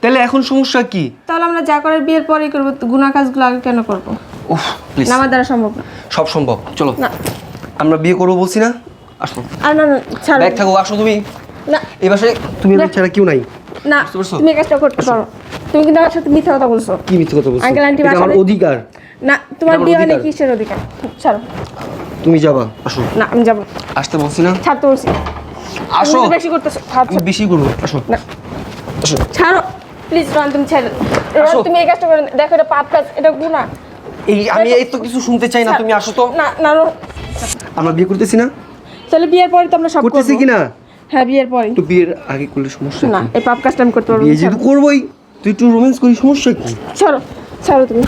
তাহলে এখন সমস্যা কি? তাহলে আমরা যা করার বিয়ের পরেই করবো, গুনাহ কাজগুলো আগে কেন করবো? উফ প্লিজ, না, আমার দ্বারা সম্ভব না। সব সম্ভব, চলো না। আমরা বিয়ে করবো বলছি না, আসো। আর না না, ছাড়ো। ব্যাগ থাকো, আসো তুমি। না এই বাসায় তুমি আমি ছাড়া কেউ নাই। না, বুঝতে পারছো? তুমি এই কাজটা করতে পারো। তুমি কিন্তু আমার সাথে মিথ্যা কথা বলছো। কি মিথ্যে কথা বলছো? আঙ্কেল আন্টি এটা আমার বাসায়- অধিকার। না, তোমার আমার বিয়ে হলে অধিকার। কিসের অধিকার? ছাড়ো। তুমি যাবা, আসো। না, আমি যাবো। আসতে বলছি না, ছাড়তে বলছি। আসো। তুমি তো বেশি করতেছো। আমি বেশি করবো, আসো। না, আসো। ছাড়ো প্লিজ। রন, তুমি ছেড়ে আসো। তুমি এই কাজটা করে দেখো, এটা পাপ কাজ, এটা গুনাহ। আমি এই তো কিছু শুনতে চাই না, তুমি আসো তো। না না, আমরা বিয়ে করতেছি না, তাহলে বিয়ের পরে তো আমরা সব করতেছি করবো। কি না? হ্যাঁ, বিয়ের পরে। তো বিয়ের আগে করলে সমস্যা না, কি? এই পাপ কাজটা আমি করতে পারবো বিয়ে না। যেহেতু করবোই, তুই একটু রোম্যান্স করি, সমস্যা কি? ছাড়ো ছাড়ো তুমি।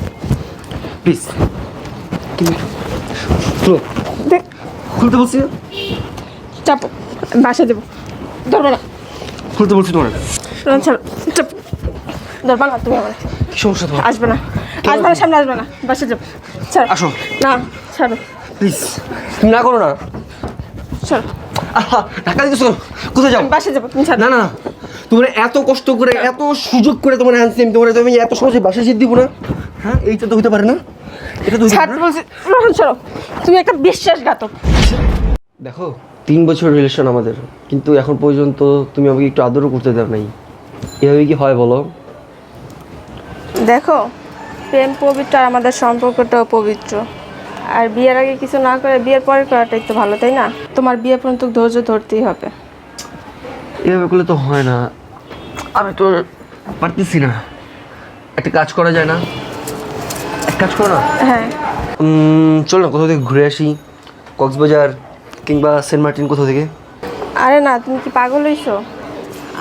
প্লিজ, খুলো, দেখ, খুলতে বলছি না, চাপো। বাসা দেবো। ধরবো না। খুলতে বলছি তোমার। রন, ছাড়ো। চাপো। ধরবা না তুমি আমার। কি সমস্যা তোমার? আসবে না, আসবে না, সামনে আসবে না, বাসা যাবো। ছাড়ো। আসো। না, ছাড়ো। প্লিজ, তুমি না করো না। ছাড়ো। আহা, ঢাকা দিতেছো, কোথায় যাও? আমি বাসা যাবো, তুমি ছাড়ো। না না না, তোমার এত কষ্ট করে, এত সুযোগ করে তোমার আনছি আমি, তোমার তুমি এত সহজে বাসায় যেতে দিব না? হ্যাঁ, এইটা তো হইতে পারে না, এটা তো হইতে পারে ছাড়তে না। বলছি। রন, ছাড়ো। তুমি একটা বিশ্বাসঘাতক। দেখো, 3 বছর রিলেশন আমাদের, কিন্তু এখন পর্যন্ত তুমি আমাকে একটু আদরও করতে দাও নাই। এভাবে কি হয় বলো? দেখো, প্রেম পবিত্র আর আমাদের সম্পর্কটাও পবিত্র। আর বিয়ের আগে কিছু না করে বিয়ের পরে করাটাই তো ভালো, তাই না? তোমার বিয়ে পর্যন্ত ধৈর্য ধরতেই হবে। এভাবে করলে তো হয় না, আমি তো পারতেছি না। একটা কাজ করা যায় না? এক কাজ করো না, হ্যাঁ, চল না কোথাও থেকে ঘুরে আসি, কক্সবাজার কিংবা সেন্ট মার্টিন, কোথাও থেকে। আরে না, তুমি কি পাগল হইছো?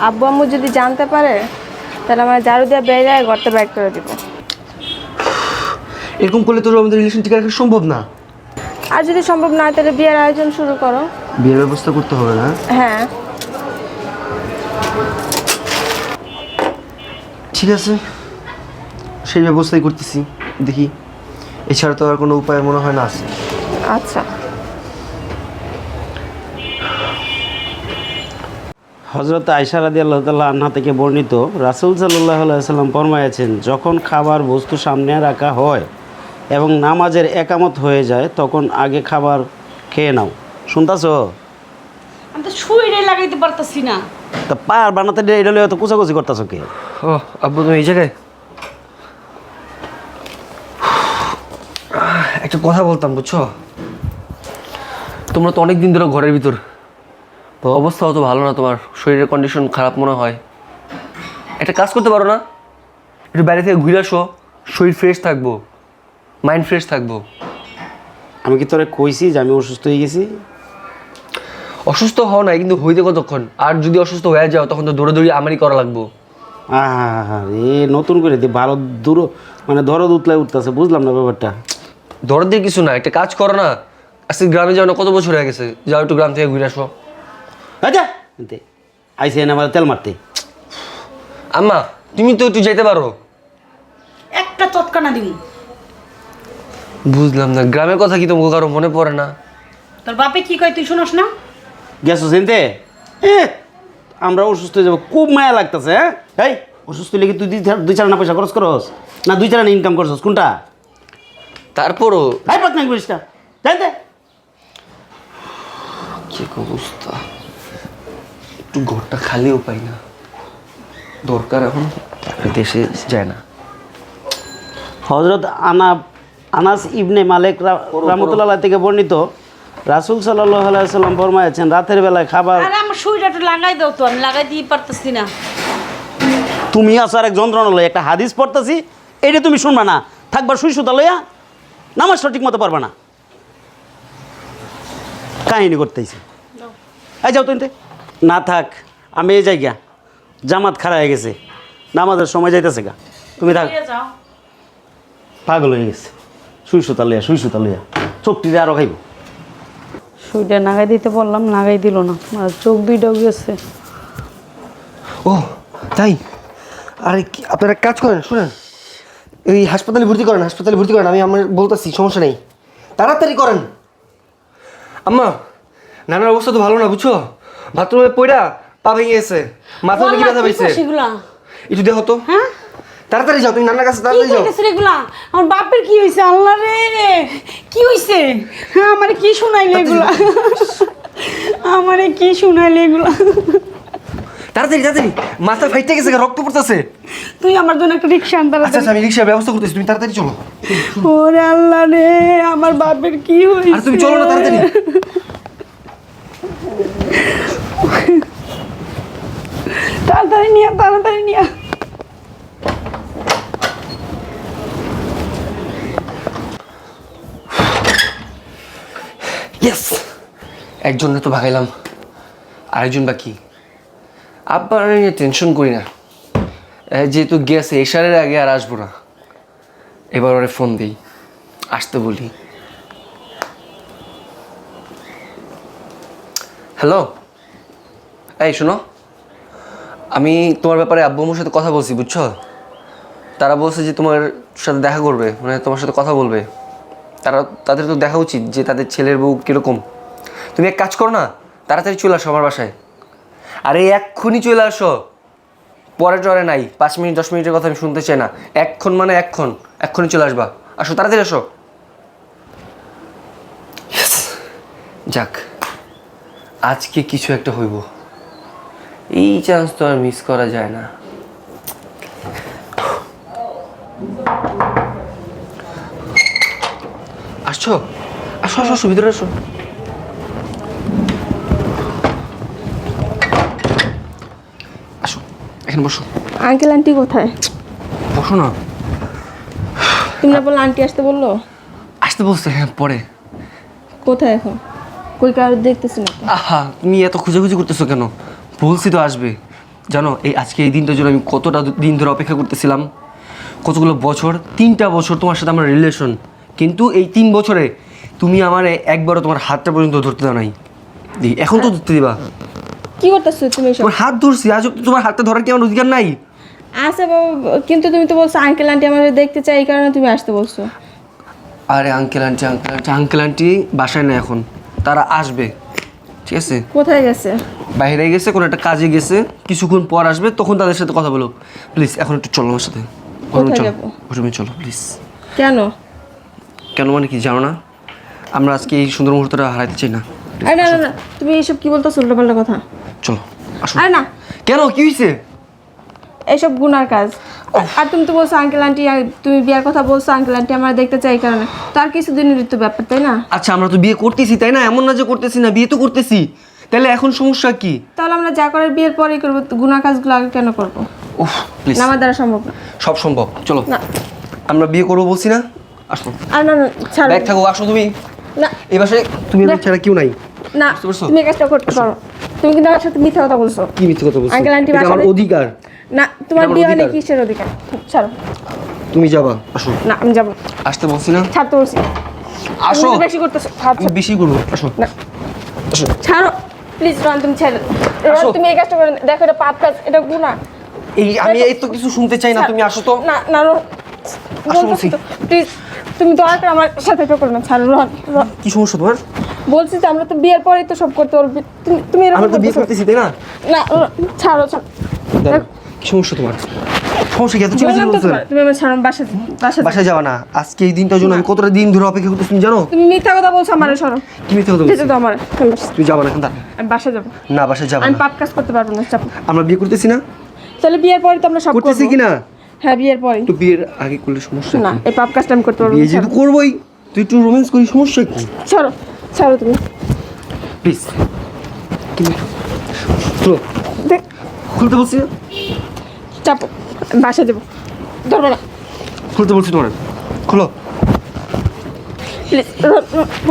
আব্বু আম্মু যদি জানতে পারে, তাহলে আমার ঝাড়ু দিয়ে বেরিয়ে ঘরটা ব্যাক করে দিব। এরকম করলে তো আমাদের রিলেশন ঠিক রাখা সম্ভব না। আর যদি সম্ভব না হয়, তাহলে বিয়ের আয়োজন শুরু করো। বিয়ের ব্যবস্থা করতে হবে না? হ্যাঁ। ঠিক আছে, সেই ব্যবস্থাই করতেছি, দেখি। এছাড়া তো আর কোনো উপায় মনে হয় না আছে। আচ্ছা। হযরত আয়েশা রাদিয়াল্লাহু তাআলা আনহা থেকে বর্ণিত, রাসূল সাল্লাল্লাহু আলাইহি ওয়াসাল্লাম ফরমায়েছেন, যখন খাবার বস্তু সামনে রাখা হয় এবং নামাজের একামত হয়ে যায়, তখন আগে খাবার খেয়ে নাও। শুনতাছো? আমি তো শুইরে লাগাইতে পারতাছি না। তা পার বানাতে এটা লইয়া তো কুচাকুচি করতাছো কে? ও আব্বু, তুমি এই জায়গায়? একটা কথা বলতাম, বুঝছো? তোমরা তো অনেক দিন ধরে ঘরের ভিতর, তো অবস্থা অত ভালো না, তোমার শরীরের কন্ডিশন খারাপ মনে হয়। একটা কাজ করতে পারো না? একটু বাইরে থেকে ঘুরে আসো, শরীর ফ্রেশ থাকবো, মাইন্ড ফ্রেশ থাকবো। আমি কি তোরে কইছি যে আমি অসুস্থ হয়ে গেছি? অসুস্থ হও নাই, কিন্তু হইতে কতক্ষণ? আর যদি অসুস্থ হয়ে যাও, তখন তো দৌড়াদৌড়ি আমারই করা লাগবো। এ নতুন করে দিয়ে ভালো দূর মানে দরদ উতলায় উঠতেছে, বুঝলাম না ব্যাপারটা। দরদ দিয়ে কিছু না, একটা কাজ করো না। আজকে গ্রামে যাও না, কত বছর হয়ে গেছে, যাও একটু গ্রাম থেকে ঘুরে আসো। আচ্ছা, আইসে না আমার তেল মারতে। আম্মা, তুমি তো একটু যেতে পারো। একটা চটকানা দিমু। বুঝলাম না, গ্রামের কথা কি তোমাকে কারো মনে পড়ে না? তোর বাপে কি কয় তুই শুনস না? গেছো চিনতে? আমরা অসুস্থ হয়ে যাবো, খুব মায়া লাগতেছে। হ্যাঁ, এই অসুস্থ লেগে তুই দুই চার না পয়সা খরচ করস না, দুই চার না ইনকাম করছস, কোনটা? তারপরও হাই পাতনাক বলিসটা জানতে। কি অবস্থা, একটু ঘরটা খালিও পাই না। দরকার এখন, দেশে যায় না। হযরত আনাস ইবনে মালিক রাহমাতুল্লাহ থেকে বর্ণিত, রাসূল সাল্লাল্লাহু আলাইহি ওয়াসাল্লাম ফরমায়েছেন, রাতের বেলায় খাবার। আরে আমার শুইরাটা লাগাই দাও তো, আমি লাগাই দিয়ে পারতাছি না। তুমি আছো আর এক যন্ত্রণা, একটা হাদিস পড়তাছি, এটা তুমি শুনবা না, থাকবার শুই সুতা লইয়া, নামাজ সঠিক মতো পারবা না, কাহিনী করতেছি। এই যাও তো এনতে। না থাক, আমি এই জায়গা জামাত খাড়া হয়ে গেছে, নামাজের সময় যাইতেছে গা, তুমি থাক। শুইয়া যাও। পাগল হয়ে গেছে, শুই সুতা লইয়া চোখটিতে আরো খাইব। শুইটা লাগাই দিতে বললাম, লাগাই দিল না, আর চোখ দুইটাও গেছে। ও তাই? আরে কি, আপনারা কাজ করেন, শুনেন, এই হাসপাতালে ভর্তি করেন, আমি আমার বলতেছি, সমস্যা নেই, তাড়াতাড়ি করেন। আম্মা, নানার অবস্থা তো ভালো না, বুঝছো? বাথরুমে পড়া পা ভেঙে গেছে, মাথা ব্যথা পাইছে। সেগুলা একটু দেখো তো। হ্যাঁ তাড়াতাড়ি যাও, তুমি নানার কাছে কি তাড়াতাড়ি যাও। কইতেছ এগুলা? আমার বাপের কি হইছে? আল্লাহ রে, কি হইছে? হ্যাঁ আমারে কি শুনাইলে এগুলা? আমারে কি শুনাইলে এগুলা? তাড়াতাড়ি তাড়াতাড়ি, মাথা ফাইটে গেছে, রক্ত পড়তেছে। তুই আমার জন্য একটা রিক্সা আন আচ্ছা তাড়াতাড়ি। আচ্ছা, আমি রিক্সার ব্যবস্থা করতেছি, তুমি তাড়াতাড়ি চলো। ওরে আল্লাহ রে, আমার বাপের কি হইছে? আর তুমি চলো না তাড়াতাড়ি। তাড়াতাড়ি নিয়া, তাড়াতাড়ি নিয়া। ইয়েস, একজনে তো ভাগাইলাম, আরেকজন বাকি। আব্বার নিয়ে টেনশন করি না, যেহেতু গেছে এশারের আগে আর আসবো না। এবার ওরে ফোন দিই, আসতে বলি। হ্যালো, এই শোনো, আমি তোমার ব্যাপারে আব্বু আম্মুর সাথে কথা বলছি, বুঝছো? তারা বলছে যে তোমার সাথে দেখা করবে, মানে তোমার সাথে কথা বলবে। তাদের তো দেখা উচিত যে তাদের ছেলের বউ কীরকম। তুমি এক কাজ করো না, তাড়াতাড়ি চলে আসো আমার বাসায়। আরে এক্ষুনি চলে আসো, পরে টরে নাই। 5 মিনিট 10 মিনিটের কথা আমি শুনতে চাই না। এক্ষণ মানে এক্ষুনি চলে আসবা। আসো, তাড়াতাড়ি আসো। Yes! যাক, আজকে কিছু একটা হইব, এই চান্স তো আর মিস করা যায় না। আসছো, আসো আসো আসো, ভিতরে আসো। আসো, এখানে বসো। আঙ্কেল আন্টি কোথায়? বসো না। তুমি না বললে আন্টি আসতে বললো? আসতে বলছে, হ্যাঁ পরে। কোথায় এখন? কই কারো দেখতেছি না তো। আহা, তুমি এত খুঁজাখুঁজি করতেছো কেন? বলছি তো আসবে। জানো আজকে এই দিনটার জন্য আমি কতটা দিন ধরে অপেক্ষা করতেছিলাম, কতগুলো বছর। 3টা বছর তোমার সাথে আমার রিলেশন, কিন্তু এই 3 বছরে তুমি আমার একবারও তোমার হাতটা পর্যন্ত ধরতে দাও নাই। এখন তো ধরতে দিবা। কি করতেছো তুমি এসব? তোমার হাত ধরছি, আজ অব্দি তোমার হাতটা ধরার কি আমার অধিকার নাই? আচ্ছা বাবা, কিন্তু তুমি তো বলছো আঙ্কেল আন্টি আমাদের দেখতে চাই, এই কারণে তুমি আসতে বলছো। আরে আঙ্কেল আন্টি বাসায় না এখন, তারা আসবে, ঠিক আছে? কোথায় গেছে? বাইরে গেছে, কোনো একটা কাজে গেছে, কিছুক্ষণ পর আসবে, তখন তাদের সাথে কথা বলো। প্লিজ এখন একটু চলো আমার সাথে। কোথায় চলো, যাবো? রুমে চলো প্লিজ। কেন? কেন মানে কি জানো না? আমরা আজকে এই সুন্দর মুহূর্তটা হারাইতে চাই না। Please, আরে না আসো। না না, তুমি এইসব কি বলতেছো উল্টোপাল্টা কথা? চলো আসো। আরে না, কেন, কি হয়েছে? এইসব গুনার কাজ। আর তুমি তো বলছো আঙ্কেল আন্টি, তুমি বিয়ার কথা বলছো আঙ্কেল আন্টি আমার দেখতে চাই, এই কারণে। তার কিছুদিনের তো ব্যাপার, তাই না? আচ্ছা, আমরা তো বিয়ে করতেছি তাই না? এমন না যে করতেছি না, বিয়ে তো করতেছি। তাহলে এখন সমস্যা কি? তাহলে আমরা যা করার বিয়ের পরেই করবো, গুনার কাজগুলো আগে কেন করবো? উফ প্লিজ, না, আমার দ্বারা সম্ভব না। সব সম্ভব, চলো। না। আমরা বিয়ে করবো বলছি না, আসো। আর না না, ছাড়ো। ব্যাগ থাকো, আসো তুমি। না এই বাসায় তুমি না। ছাড়া কেউ নাই। না, বুঝতে পারছো? তুমি এই কাজটা করতে পারো। তুমি কিন্তু আমার সাথে মিথ্যা কথা বলছো। কি মিথ্যে কথা বলছো? আঙ্কেল আন্টি এটা আমার বাসায়- অধিকার। না, তোমার এটা আমার বিয়ে হলে অধিকার। কিসের অধিকার? ছাড়ো। তুমি যাবা, আসো। না, আমি যাবো। আসতে বলছি না, ছাড়তে বলছি। আসো। তুমি তো বেশি করতেছো। আমি বেশি করবো, আসো। না। আসো। ছাড়ো প্লিজ, রন তুমি ছেড়ে দাও। রন, আসো। তুমি এই কাজটা করে দেখো, এটা পাপ কাজ, এটা গুনাহ। আমি এই তো কিছু শুনতে চাই না, তুমি আসো তো। না না রন, আসো বলছি। প্লিজ তুমি দয়া করে আমার সাথে এটা করো না। ছাড়ো রন, রন। কি সমস্যা তোমার? বলছি তো আমরা তো বিয়ের পরেই তো সব করতে পারবো। তুমি এরকম আমরা তো বিয়ে করতেছো। করতেছি তাই না? না রন, ছাড়ো ছাড়ো। কি সমস্যা তোমার? সমস্যা কি? এত চিল্লা বললাম তো চিল্লা তোমার, তুমি আমার ছাড়ো, বাসা বাসা বাসায় যাওয়া না। আজকে এই দিনটার জন্য আমি কতটা দিন ধরে অপেক্ষা করতেছি তুমি জানো? তুমি মিথ্যা কথা বলছো আমার, সরো। কি মিথ্যে কথা যেতে বলছি? তো আমার, তুই যাবা না এখন, দাঁড়া। আমি বাসা যাবো। না, বাসায় যাবা আমি না। পাপ কাজ করতে পারবো না, চাপ। আমরা বিয়ে করতেছি না? তাহলে বিয়ের পরে তো আমরা সব করতেছি করবো। কি না? হ্যাঁ, বিয়ের পরে। তো বিয়ের আগে করলে সমস্যা না, কি? এই পাপ কাজটা আমি করতে পারবো বিয়ে না, যেহেতু ছাড়ো। করবোই, তুই একটু রোম্যান্স করি, সমস্যা কি? ছাড়ো ছাড়ো তুমি। প্লিজ, চলো। দেখ, খুলতে বলছি না? চাপো, আমি বাসা যাবো। ধরবো না খুলতে বলছি তোমার, খোলো। প্লিজ,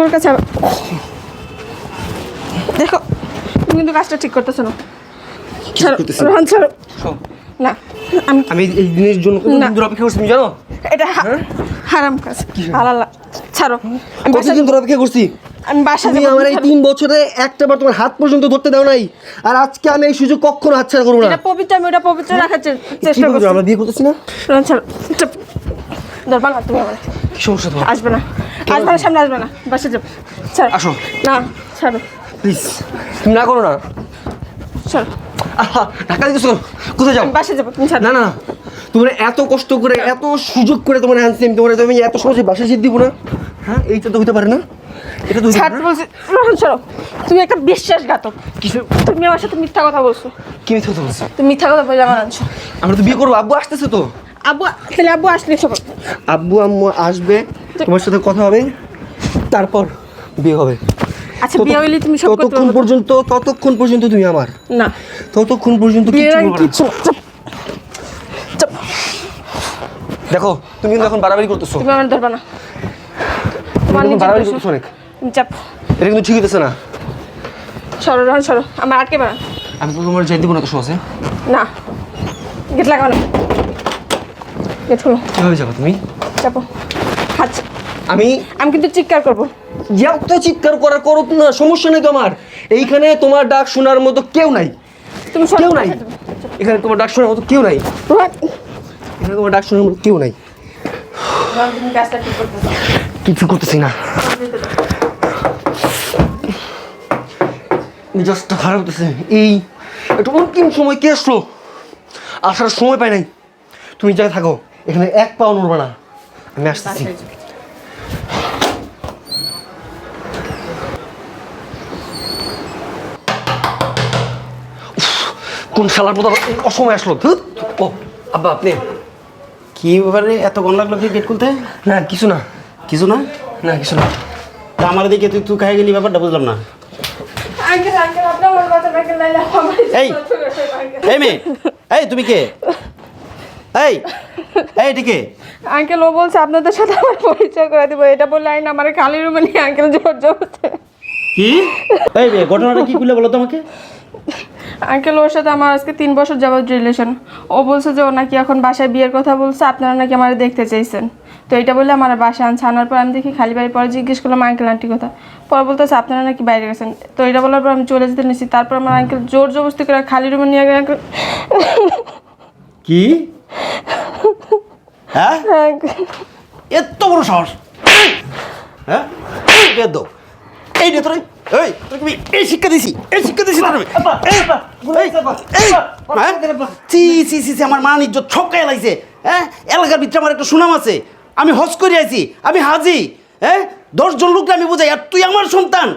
ওর কাছে আবার। দেখো, তুমি কিন্তু কাজটা ঠিক করতেছো না। ছাড়ো করতেছি? রোহন, ছাড়ো। শোন, না, আমি আমি এই দিনের জন্য কত না। দিন ধরে অপেক্ষা করছি তুমি জানো? এটা হারাম কাজ। আল্লাহ, ছাড়ো। আমি বাসা কতদিন ধরে অপেক্ষা করছি? আমি বাসা তুমি যাবো। আমার এই ছাড়ো। 3 বছরে একটাবার তোমার হাত পর্যন্ত ধরতে দাও নাই, আর আজকে আমি এই সুযোগ কখনো হাতছাড়া করবো না। এটা পবিত্র, আমি ওটা পবিত্র রাখার কি চেষ্টা বলছো? করছি। আমরা বিয়ে করতেছি না? রোহন, ছাড়ো। চাপ। ধরবা না তুমি আমার, কি সমস্যা তোমার? আসবে না, আসবে না, সামনে আসবে না, বাসা যাবো। ছাড়ো। আসো না, ছাড়ো প্লিজ, তুমি না করো না। ছাড়ো। আহা, ধাক্কা দিতেছো কেন? কোথায় যাও? আমি বাসায় যাবো, তুমি ছাড়ো। না না না, তোমার এত কষ্ট করে এত সুযোগ করে তোমার আনছি আমি, তোমার তুমি এত সহজে বাসায় যেতে দিব না? হ্যাঁ, এইটা তো হতে পারে না, এটা তো হতে পারে ছাড়তে না। বলছি, রোহন ছাড়ো। তুমি একটা বিশ্বাসঘাতক। কিছু তুমি আমার সাথে মিথ্যা কথা বলছো। কি মিথ্যা কথা বলছো? তুমি মিথ্যা কথা বলে আমার আনছো। আমরা তো বিয়ে করবো, আব্বু আসতেছে তো। আব্বু, তাহলে আব্বু আসলে সব আব্বু আম্মু আসবে, তোমার সাথে কথা হবে, তারপর বিয়ে হবে। আচ্ছা, বিয়ে হইলে তুমি সব করতে ততক্ষণ পারবে? ততক্ষণ পর্যন্ত তুমি আমার, না, ততক্ষণ পর্যন্ত বিয়ের কিচ্ছু আগে বলবো না। কিচ্ছু না। চাপ, চাপ। দেখো তুমি কিন্তু এখন বাড়াবাড়ি করতেছো, তুমি আমার ধরবা না। তুমি তোমার কিন্তু নিজের বাড়াবাড়ি দোষ। করতেছো অনেক। তুমি চাপ। এটা কিন্তু ঠিক হইতেছে না। সরো রোহন, সরো। আমার আটকে বেড়া। আমি তো তোমার যাই দিব না তো সহজে। না, গেট লাগাও না। গেট খোলো। কিভাবে যাবো তুমি? চাপো। আচ্ছা, আমি আমি কিন্তু চিৎকার করবো। যত চিৎকার করার করো না, সমস্যা নেই তো আমার। এইখানে তোমার ডাক শোনার মতো কেউ নাই, তুমি সরো। কেউ নাই। এখানে তোমার ডাক শোনার মতো কেউ নাই, রোহন, এখানে তোমার ডাক শোনার মতো কেউ নাই। রোহন, তুমি কাজটা ঠিক করতেছো। কিছু করতেছি না, মেজাজটা খারাপ হতেছে। এই একটু অন্তিম সময় কে আসলো? আসার সময় পাই নাই। তুমি যাই থাকো, এখানে এক পাও নড়বে না, আমি আসতেছি। কোন শালার মতো অসময় আসলো? ধুৎ। ও আব্বা, আপনি? কি ব্যাপারে এতক্ষণ লাগলো কি গেট খুলতে? না কিছু না, কিছু না? না কিছু না। তা আমার দিকে তুই তুই খাই গেলি, ব্যাপারটা বুঝলাম না। আঙ্কেল, আঙ্কেল, আপনার আমার কথা রাখেন, নাইলে আমার এই, এই মেয়ে, এই তুমি কে? এই, এই এটি কে? আঙ্কেল, ও বলছে আপনাদের সাথে আমার পরিচয় করে দিব। এটা বললে আইন আমার খালি রুমে নিয়ে আঙ্কেল জোর জবরদস্তি। কি? এই মেয়ে, ঘটনাটা কি খুলে বলো তোমাকে? আঙ্কেল, ওর সাথে আমার আজকে 3 বছর যাবত রিলেশন। ও বলছে যে ও নাকি এখন বাসায় বিয়ের কথা বলছে, আপনারা নাকি আমার দেখতে চাইছেন। তো এটা বলে আমার বাসায় আনছে। আনার পর আমি দেখি খালি বাড়ি। পরে জিজ্ঞেস করলাম আঙ্কেল আন্টি কথা। পরে বলতেছে আপনারা নাকি বাইরে গেছেন। তো এটা বলার পর আমি চলে যেতে নিয়েছি। তারপর আমার আঙ্কেল জোর জবরদস্তি করে খালি রুমে নিয়ে গেলে আঙ্কেল। কি? হ্যাঁ, এত বড় সাহস? হ্যাঁ, বেদ এই রে তোর, এই তোকে আমি এই শিক্ষা দিছি, এই শিক্ষা দিছি তোর আমি। আমার মান ইজ্জত ছক্কায় লাগছে। হ্যাঁ, এলাকার ভিতরে আমার একটা সুনাম আছে, আমি হজ করে আইছি, আমি হাজি। হ্যাঁ, 10 জন লোককে আমি বুঝাই, আর তুই আমার সন্তান।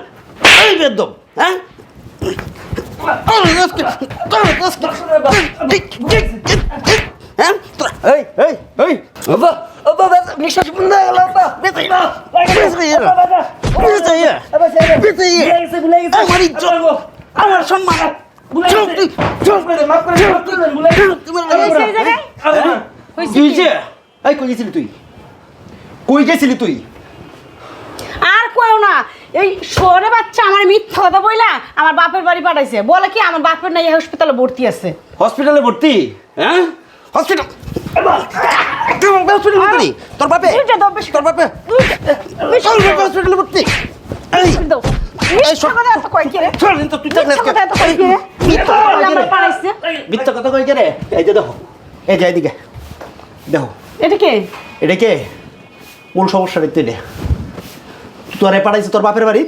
এই বেদ, হ্যাঁ, হ্যাঁ, এই এই এই আব্বা, আব্বা, নিঃশ্বাস বন্ধ হয়ে গেল আব্বা। আমার ইজ্জত, আমার সম্মান, এই কই গেছিলি তুই? কই গেছিলি তুই? আর কইও না, এই শহরে বাচ্চা আমার মিথ্যা কথা বইলা আমার বাপের বাড়ি পাঠাইছে। বলে কি আমার বাপের নাই হাসপাতালে ভর্তি আছে। হসপিটালে ভর্তি? হ্যাঁ, হসপিটাল তোর বাপে, দুইটা দাও বেশি। তোর বাপে হসপিটালে ভর্তি? এই দাও। মিথ্যা কথা এত কয় কি রে? চল তো তুই থাক না মিথ্যা কথা এত কয় কি রে? মিথ্যা কথা বলে আমার পাঠাইছে। মিথ্যা কথা কই কে রে? এই যে দেখো, এই যে এইদিকে দেখো, এটা কে? এটা কে? মূল সমস্যা দেখতে এটা তোরে পাঠাইছে তোর বাপের বাড়ি,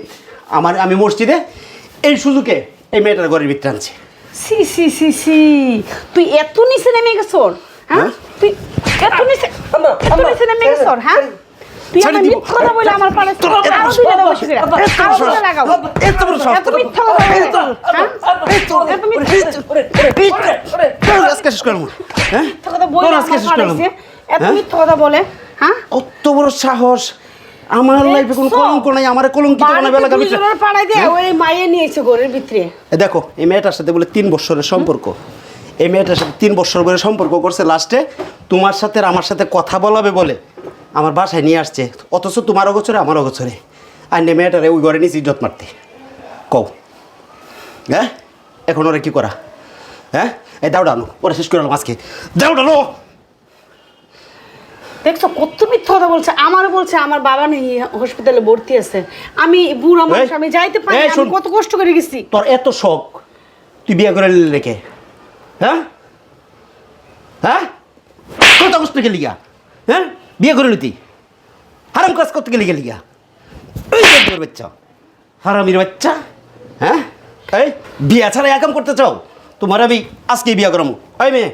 আমি মসজিদে এই সুযোগে এই মেয়েটার ঘরের ভিতরে আনছি। সি সি সি সি, তুই এত নিচে নেমে গেছর? হ্যাঁ, তুই এত নিচে, এত নিচে নেমে গেছর? হ্যাঁ, তুই আমার মিথ্যা কথা বলে আমার পাঠাইছে। আরো দুইটা দাও বেশি করে, আরো দুইটা লাগাও। এত বড় সাহস! এত মিথ্যা কথা বলে, হ্যাঁ, এত মিথ্যা আজকে শেষ করবো। হ্যাঁ, কথা বলে তোর আমার আজকে শেষ করলাম। পাঠাইছে। এত হ্যাঁ? মিথ্যা কথা বলে, হ্যাঁ। কত বড় সাহস! আমার লাইফে কোনো কলঙ্ক নাই, আমার কলঙ্কিত বানাবে এলাকার ভিতরে। দুইজনের পাড়ায় দিয়ে ওই মাইয়ে নিয়েছে ঘরের ভিতরে। এই দেখো, এই মেয়েটার সাথে বলে 3 বছরের সম্পর্ক। এই মেয়েটার সাথে 3 বছর ধরে সম্পর্ক করছে, লাস্টে তোমার সাথে আর আমার সাথে কথা বলাবে বলে আমার বাসায় নিয়ে আসছে। অথচ তোমারও গোছরে আমারও গোছরে, আর নে মেয়েটারে ওই ঘরে নিয়েছি ইজ্জত মারতে। কও, হ্যাঁ, এখন ওরা কি করা? হ্যাঁ, এই দাও ডানো, ওরা শেষ করে আজকে। দাও ডানো। দেখছো কত মিথ্যা কথা বলছে। আমারও বলছে আমার বাবা নেই, হসপিটালে ভর্তি আছে। আমি বুড়া মানুষ, আমি যাইতে পারি না, এই আমি শোন। কত কষ্ট করে গেছি। তোর এত শখ, তুই বিয়ে করে নিলি রেখে? হ্যাঁ, হ্যাঁ, কত কষ্ট গেলি গা? হ্যাঁ, বিয়ে করে নিতি, হারাম কাজ করতে গেলি গা? ওই তোর বাচ্চা, হারামির বাচ্চা। হ্যাঁ, এই বিয়ে ছাড়া একাম করতে চাও? তোমার আমি আজকেই বিয়ে করাবো। এই মেয়ে,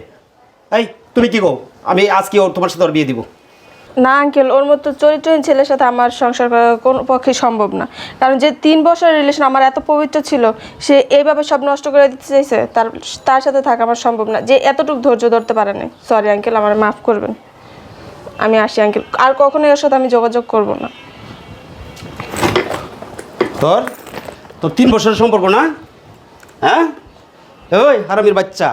এই তুমি কি কও? আমি আজকে ওর তোমার সাথে ওর বিয়ে দিব। না আঙ্কেল, ওর মতো চরিত্রহীন ছেলের সাথে আমার সংসার করা কোনো পক্ষে সম্ভব না। কারণ যে 3 বছরের রিলেশন আমার এত পবিত্র ছিল, সে এইভাবে সব নষ্ট করে দিতে চাইছে, তার সাথে থাকা আমার সম্ভব না। যে এতটুকু ধৈর্য ধরতে পারে না। সরি আঙ্কেল, আমার মাফ করবেন। আমি আসি আঙ্কেল, আর কখনোই ওর সাথে আমি যোগাযোগ করব না। তোর 3 বছরের সম্পর্ক না? হ্যাঁ, ওই হারামির বাচ্চা,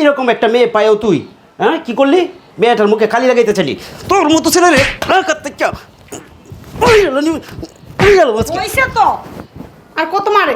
এরকম একটা মেয়ে পায়ও তুই, হ্যাঁ কি করলি? মেয়েটার মুখে খালি লাগাইতে চাইলি। তোর মতো ছেলে রে হইছে তো, আর কত মারে?